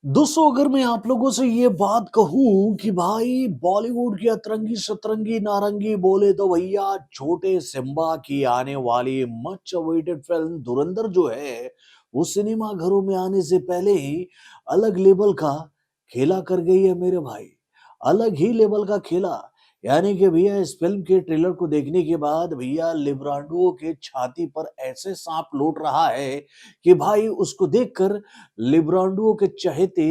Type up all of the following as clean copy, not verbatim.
दोस्तों अगर मैं आप लोगों से ये बात कहूं कि भाई बॉलीवुड की अतरंगी सतरंगी नारंगी बोले तो भैया छोटे सिम्बा की आने वाली मच अवेटेड फिल्म धुरंधर जो है वो सिनेमा घरों में आने से पहले ही अलग लेवल का खेला कर गई है मेरे भाई। अलग ही लेवल का खेला। यानी कि भैया इस फिल्म के ट्रेलर को देखने के बाद भैया लिब्रांडो के छाती पर ऐसे सांप लौट रहा है कि भाई उसको देखकर लिब्रांडो के चहेते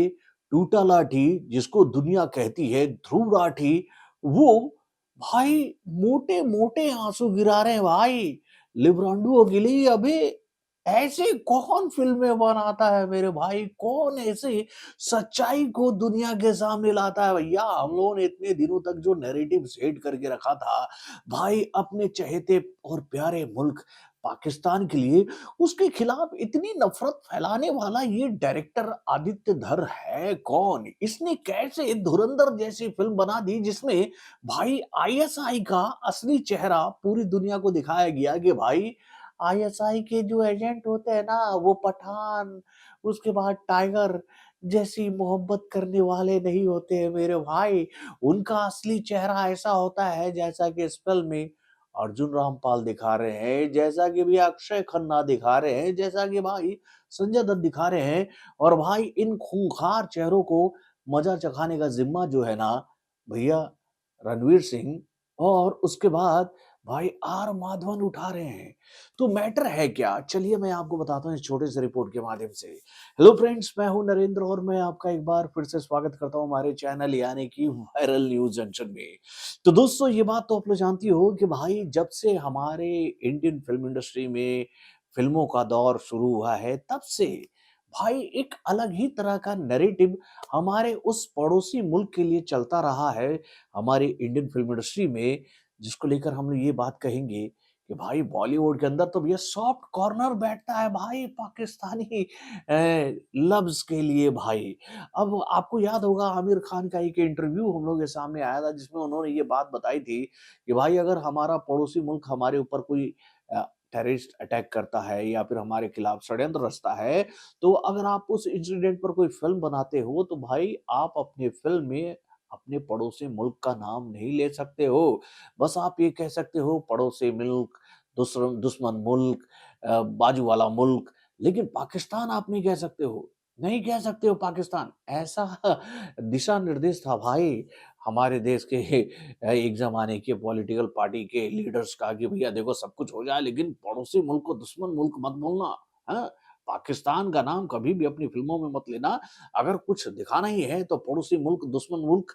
टूटा लाठी जिसको दुनिया कहती है ध्रुव राठी वो भाई मोटे मोटे आंसू गिरा रहे हैं भाई लिब्रांडो के लिए। अबे ऐसे कौन फिल्में बनाता है मेरे भाई, कौन ऐसे सच्चाई को दुनिया के सामने लाता है। भैया हम लोगों ने इतने दिनों तक जो नैरेटिव सेट करके रखा था भाई अपने चहेते और प्यारे मुल्क पाकिस्तान के लिए, उसके खिलाफ इतनी नफरत फैलाने वाला ये डायरेक्टर आदित्य धर है कौन? इसने कैसे धुरंधर जैसी फिल्म बना दी जिसमें भाई आईएसआई का असली चेहरा पूरी दुनिया को दिखाया गया कि भाई आईएसआई के जो एजेंट होते हैं ना वो पठान, उसके बाद टाइगर जैसी मोहब्बत करने वाले नहीं होते हैं मेरे भाई। उनका असली चेहरा ऐसा होता है जैसा कि इस फिल्म में अर्जुन रामपाल दिखा रहे हैं, जैसा कि भी अक्षय खन्ना दिखा रहे हैं, जैसा कि भाई संजय दत्त दिखा रहे हैं। और भाई इन खूंखार चेहरों को मजा चखाने का जिम्मा जो है ना भैया रणवीर सिंह और उसके बाद भाई आर माधवन उठा रहे हैं। तो मैटर है क्या, चलिए मैं आपको बताता हूँ इस छोटे से रिपोर्ट के माध्यम से। हेलो फ्रेंड्स, मैं हूं नरेंद्र और मैं आपका एक बार फिर से स्वागत करता हूं हमारे चैनल यानी कि वायरल न्यूज जंक्शन में। तो दोस्तों ये बात तो आप लोग जानती हो कि भाई जब से हमारे इंडियन फिल्म इंडस्ट्री में फिल्मों का दौर शुरू हुआ है तब से भाई एक अलग ही तरह का नैरेटिव हमारे उस पड़ोसी मुल्क के लिए चलता रहा है हमारी इंडियन फिल्म इंडस्ट्री में, जिसको लेकर हम लोग ये बात कहेंगे कि भाई बॉलीवुड के अंदर तो भैया सॉफ्ट कॉर्नर बैठता है भाई पाकिस्तानी लव्स के लिए भाई। अब आपको याद होगा आमिर खान का एक इंटरव्यू हम लोग के सामने आया था जिसमें उन्होंने ये बात बताई थी कि भाई अगर हमारा पड़ोसी मुल्क हमारे ऊपर कोई टेररिस्ट अटैक करता है या फिर हमारे खिलाफ षड्यंत्र रचता है तो अगर आप उस इंसिडेंट पर कोई फिल्म बनाते हो तो भाई आप अपने फिल्म में अपने पड़ोसी मुल्क का नाम नहीं ले सकते हो। बस आप ये कह सकते हो पड़ोसी मुल्क, दुश्मन मुल्क, बाजू वाला मुल्क, लेकिन पाकिस्तान आप नहीं कह सकते हो। नहीं कह सकते हो पाकिस्तान। ऐसा दिशा निर्देश था भाई हमारे देश के एक ज़माने के पॉलिटिकल पार्टी के लीडर्स का कि भैया देखो सब कुछ हो जाए लेकिन पड़ोसी मुल्क को दुश्मन मुल्क मत बोलना। हाँ? पाकिस्तान का नाम कभी भी अपनी फ़िल्मों में मत लेना। अगर कुछ दिखाना ही है तो पड़ोसी मुल्क, दुश्मन मुल्क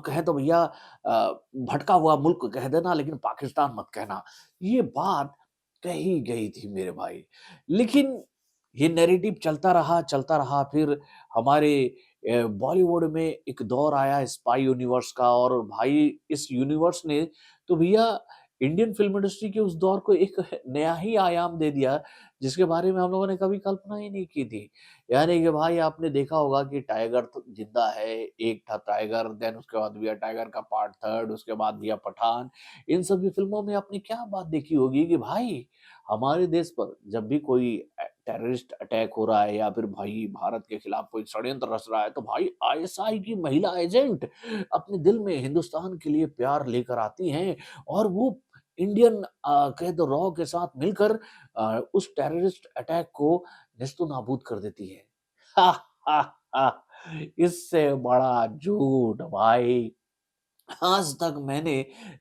कहें तो भैया भटका हुआ मुल्क कह देना लेकिन पाकिस्तान मत कहना। ये बात कही गई थी मेरे भाई। लेकिन ये नैरेटिव चलता रहा फिर हमारे बॉलीवुड में एक दौर आया स्पाई यूनिवर्स का और भाई इस यूनिवर्स ने तो भैया इंडियन फ़िल्म इंडस्ट्री के उस दौर को एक नया ही आयाम दे दिया, जिसके बारे में हम लोगों ने कभी कल्पना ही नहीं की थी। यानी कि भाई आपने देखा होगा कि टाइगर तो जिंदा है, एक था टाइगर, देन उसके बाद भैया टाइगर का पार्ट थर्ड, उसके बाद भैया पठान। इन सभी फिल्मों में आपने क्या बात देखी होगी कि भाई हमारे देश पर जब भी कोई टेररिस्ट अटैक हो रहा है या फिर भाई भारत के खिलाफ कोई षड्यंत्र रच रहा है तो भाई आईएसआई की महिला एजेंट अपने दिल में हिंदुस्तान के लिए प्यार लेकर आती हैं और वो इंडियन कह दो रॉ के साथ मिलकर उस टेररिस्ट अटैक को नेस्तनाबूद कर देती है। हा, हा, हा, इससे बड़ा झूठ भाई आज तक मैंने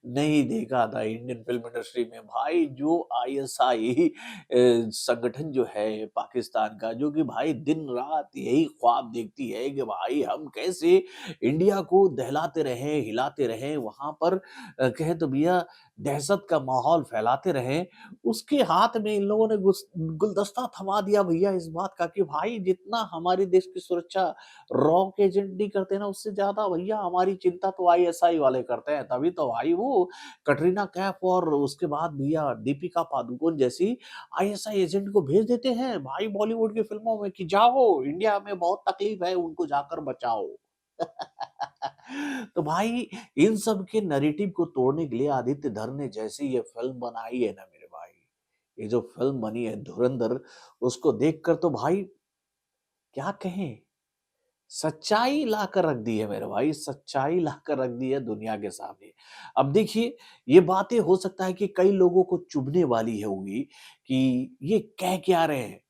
नहीं देखा था इंडियन फ़िल्म इंडस्ट्री में भाई। जो आईएसआई संगठन जो है पाकिस्तान का, जो कि भाई दिन-रात यही ख्वाब देखती है कि भाई हम कैसे इंडिया को दहलाते रहें, हिलाते रहें, वहाँ पर कहें तो भैया दहशत का माहौल फैलाते रहें। उसके हाथ में इन लोगों ने गुलदस्ता थमा दिया भैया इस बात का कि भाई जितना हमारे देश की सुरक्षा रॉ के एजेंट नहीं करते ना उससे ज्यादा भैया हमारी चिंता तो आईएसआई वाले करते हैं। तभी तो भाई वो कटरीना कैफ और उसके बाद भैया दीपिका पादुकोण जैसी आईएसआई एजेंट को भेज देते हैं भाई बॉलीवुड की फिल्मों में कि जाओ इंडिया में बहुत तकलीफ है उनको जाकर बचाओ। तो भाई इन सब के नैरेटिव को तोड़ने के लिए आदित्य धर ने जैसी ये फिल्म बनाई है ना मेरे भाई, ये जो फिल्म बनी है धुरंधर, उसको देखकर तो भाई क्या कहें, सच्चाई लाकर रख दी है मेरे भाई, सच्चाई लाकर रख दी है दुनिया के सामने। अब देखिए, ये बातें हो सकता है कि कई लोगों को चुभने वाली होंगी कि ये कह क्या रहे हैं?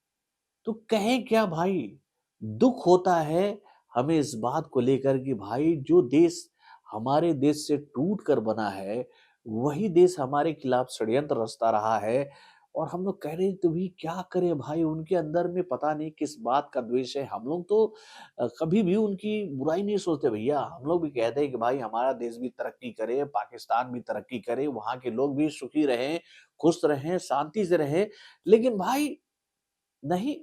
तो कहें क्या भाई? दुःख होता है हमें इस बात को लेकर कि भाई जो देश हमारे देश से टूट कर बना है, वही देश हमारे खिलाफ षड्यंत्र रचता रहा है और हम लोग कह रहे हैं तो भी क्या करें भाई उनके अंदर में पता नहीं किस बात का द्वेष है। हम लोग तो कभी भी उनकी बुराई नहीं सोचते भैया। हम लोग भी कहते हैं कि भाई हमारा देश भी तरक्की करे, पाकिस्तान भी तरक्की करे, वहाँ के लोग भी सुखी रहें, खुश रहें, शांति से रहें। लेकिन भाई नहीं,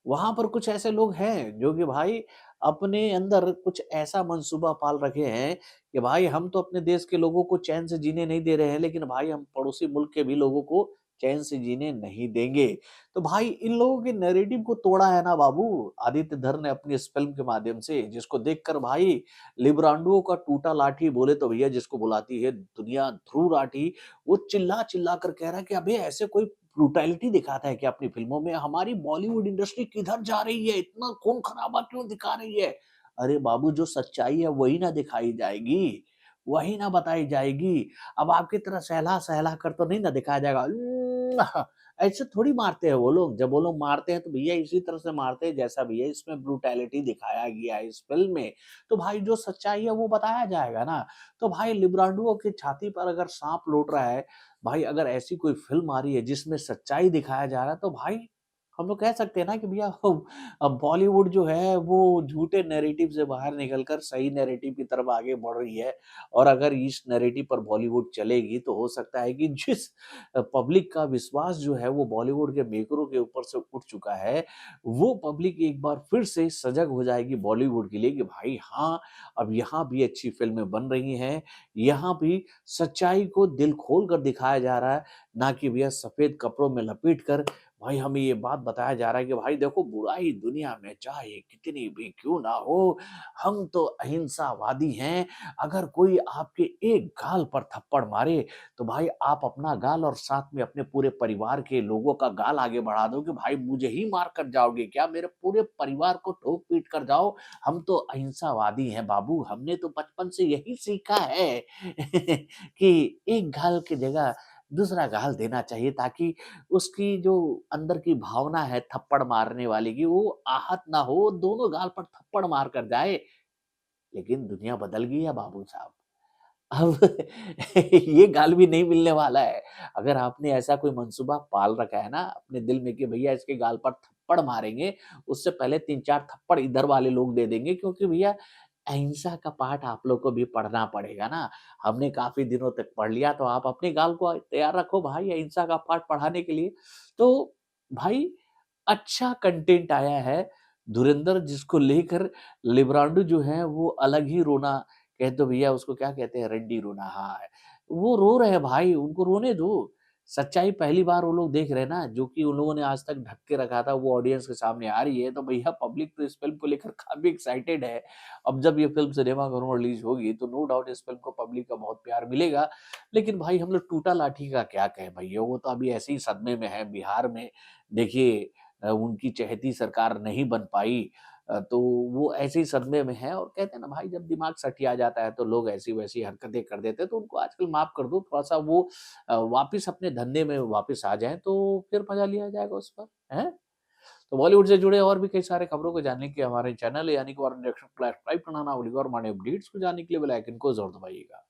वहाँ पर कुछ ऐसे लोग हैं जो कि भाई अपने अंदर कुछ ऐसा मनसूबा पाल रखे हैं कि भाई हम तो अपने देश के लोगों को चैन से जीने नहीं दे रहे हैं, लेकिन भाई हम पड़ोसी मुल्क के भी लोगों को चैन से जीने नहीं देंगे। तो भाई इन लोगों के नैरेटिव को तोड़ा है ना बाबू आदित्य धर ने अपनी इस फ़िल्म के माध्यम से, जिसको देखकर भाई लिब्रांडो का टूटा लाठी बोले तो भैया जिसको बुलाती है दुनिया ध्रुव राठी, वो चिल्ला-चिल्ला कर कह रहा है कि अबे ऐसे कोई ब्रूटैलिटी दिखाता है क्या अपनी फ़िल्मों में? हमारी बॉलीवुड इंडस्ट्री किधर जा रही है? इतना खून-खराबा क्यों दिखा रही है? अरे बाबू जो सच्चाई है वही ना दिखाई जाएगी, वही ना बताई जाएगी। अब आपकी तरह सहला-सहला कर तो नहीं ना दिखाया जाएगा ऐसे थोड़ी मारते हैं वो लोग। जब वो लोग मारते हैं तो भैया इसी तरह से मारते हैं जैसा भैया इसमें ब्रूटैलिटी दिखाया गया है इस फ़िल्म में। तो भाई जो सच्चाई है वो बताया जाएगा ना। तो भाई लिब्रांडो की छाती पर अगर साँप लौट रहा है भाई अगर ऐसी कोई फ़िल्म आ रही है जिसमें सच्चाई दिखाया जा रहा है तो भाई हम लोग कह सकते हैं ना कि भैया अब बॉलीवुड जो है वो झूठे नैरेटिव से बाहर निकल कर सही नैरेटिव की तरफ आगे बढ़ रही है और अगर इस नैरेटिव पर बॉलीवुड चलेगी तो हो सकता है कि जिस पब्लिक का विश्वास जो है वो बॉलीवुड के मेकरों के ऊपर से उठ चुका है, वो पब्लिक एक बार फिर से सजग हो जाएगी बॉलीवुड के लिए कि भाई हाँ, अब यहाँ भी अच्छी फ़िल्में बन रही हैं, यहाँ भी सच्चाई को दिल खोल कर दिखाया जा रहा है, ना कि भैया सफ़ेद कपड़ों में लपेट कर भाई हमें ये बात बताया जा रहा है कि भाई देखो बुराई दुनिया में चाहे कितनी भी क्यों ना हो, हम तो अहिंसावादी हैं। अगर कोई आपके एक गाल पर थप्पड़ मारे, तो भाई आप अपना गाल और साथ में अपने पूरे परिवार के लोगों का गाल आगे बढ़ा दो कि भाई मुझे ही मार कर जाओगे क्या? मेरे पूरे परिवार को ठोक-पीट कर जाओ। हम तो अहिंसावादी हैं बाबू, हमने तो बचपन से यही सीखा है कि एक गाल की जगह दूसरा गाल देना चाहिए ताकि उसकी जो अंदर की भावना है थप्पड़ मारने वाले की वो आहत ना हो, दोनों गाल पर थप्पड़ मार कर जाए। लेकिन दुनिया बदल गई है बाबू साहब। अब ये गाल भी नहीं मिलने वाला है। अगर आपने ऐसा कोई मनसूबा पाल रखा है ना अपने दिल में कि भैया इसके गाल पर थप्पड़ मारेंगे, उससे पहले 3-4 थप्पड़ इधर वाले लोग दे देंगे क्योंकि भैया अहिंसा का पाठ आप लोग को भी पढ़ना पड़ेगा ना। हमने काफ़ी दिनों तक पढ़ लिया तो आप अपने गाल को तैयार रखो भाई अहिंसा का पाठ पढ़ाने के लिए। तो भाई अच्छा कंटेंट आया है। धुरंधर जिसको लेकर लिब्रांडो जो है वो अलग ही रोना कह दो भैया उसको क्या कहते हैं रंडी रोना हाँ, वो रो रहे हैं भाई उनको रोने दो। सच्चाई पहली बार वो लोग देख रहे हैं ना, जो कि उन लोगों ने आज तक ढक के रखा था वो ऑडियंस के सामने आ रही है, तो भैया पब्लिक तो इस फ़िल्म को लेकर काफ़ी एक्साइटेड है। अब जब ये फ़िल्म सिनेमाघरों में रिलीज़ होगी तो नो डाउट इस फ़िल्म को पब्लिक का बहुत प्यार मिलेगा। लेकिन भाई हम लोग टूटा लाठी का क्या कहें भैया, वो तो अभी ऐसे ही सदमे में है बिहार में। देखिए उनकी चहेती सरकार नहीं बन पाई तो वो ऐसे ही सदमे में है और कहते हैं ना भाई जब दिमाग सठिया जाता है तो लोग ऐसी-वैसी हरकतें कर देते हैं, तो उनको आजकल माफ़ कर दो, थोड़ा-सा वो वापिस अपने धंधे में वापिस आ जाएँ तो फिर मज़ा लिया जाएगा उस पर, हैं? तो बॉलीवुड से जुड़े और भी कई सारे खबरों को जानने के लिए हमारे चैनल यानी कि वारन रिएक्शन को सब्सक्राइब करना ना भूलिएगा और हमारे अपडेट्स को जानने के लिए बेल आइकन को ज़रूर दबाइएगा।